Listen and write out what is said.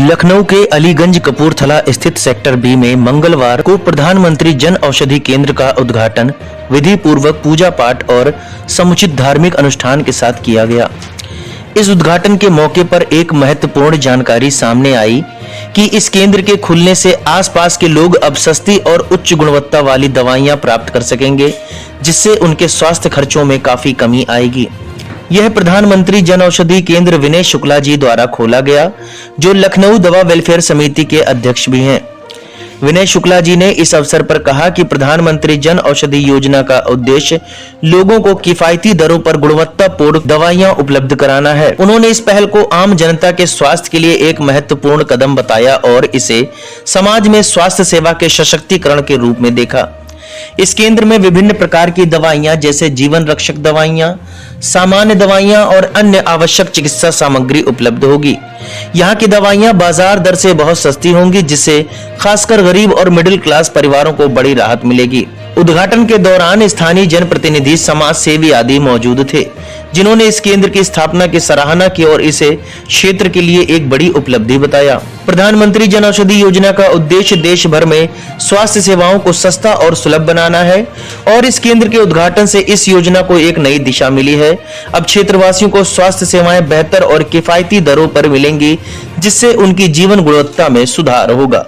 लखनऊ के अलीगंज कपूरथला स्थित sector B में मंगलवार को प्रधानमंत्री जन औषधि केंद्र का उद्घाटन विधि पूर्वक पूजा पाठ और समुचित धार्मिक अनुष्ठान के साथ किया गया। इस उद्घाटन के मौके पर एक महत्वपूर्ण जानकारी सामने आई कि इस केंद्र के खुलने से आसपास के लोग अब सस्ती और उच्च गुणवत्ता वाली दवाइयां प्राप्त कर सकेंगे, जिससे उनके स्वास्थ्य खर्चों में काफी कमी आएगी। यह प्रधानमंत्री जन औषधि केंद्र विनय शुक्ला जी द्वारा खोला गया, जो लखनऊ दवा वेलफेयर समिति के अध्यक्ष भी हैं। विनय शुक्ला जी ने इस अवसर पर कहा कि प्रधानमंत्री जन औषधि योजना का उद्देश्य लोगों को किफायती दरों पर गुणवत्तापूर्ण दवाइयां उपलब्ध कराना है। उन्होंने इस पहल को आम जनता के स्वास्थ्य के लिए एक महत्वपूर्ण कदम बताया और इसे समाज में स्वास्थ्य सेवा के सशक्तिकरण के रूप में देखा। इस केंद्र में विभिन्न प्रकार की दवाइयां जैसे जीवन रक्षक दवाइयां, सामान्य दवाइयां और अन्य आवश्यक चिकित्सा सामग्री उपलब्ध होगी। यहाँ की दवाइयां बाजार दर से बहुत सस्ती होंगी, जिससे खासकर गरीब और मिडिल क्लास परिवारों को बड़ी राहत मिलेगी। उद्घाटन के दौरान स्थानीय जनप्रतिनिधि, समाज सेवी आदि मौजूद थे, जिन्होंने इस केंद्र की स्थापना की सराहना की और इसे क्षेत्र के लिए एक बड़ी उपलब्धि बताया। प्रधानमंत्री जन औषधि योजना का उद्देश्य देश भर में स्वास्थ्य सेवाओं को सस्ता और सुलभ बनाना है और इस केंद्र के उद्घाटन से इस योजना को एक नई दिशा मिली है। अब क्षेत्रवासियों को स्वास्थ्य सेवाएं बेहतर और किफायती दरों पर मिलेंगी, जिससे उनकी जीवन गुणवत्ता में सुधार होगा।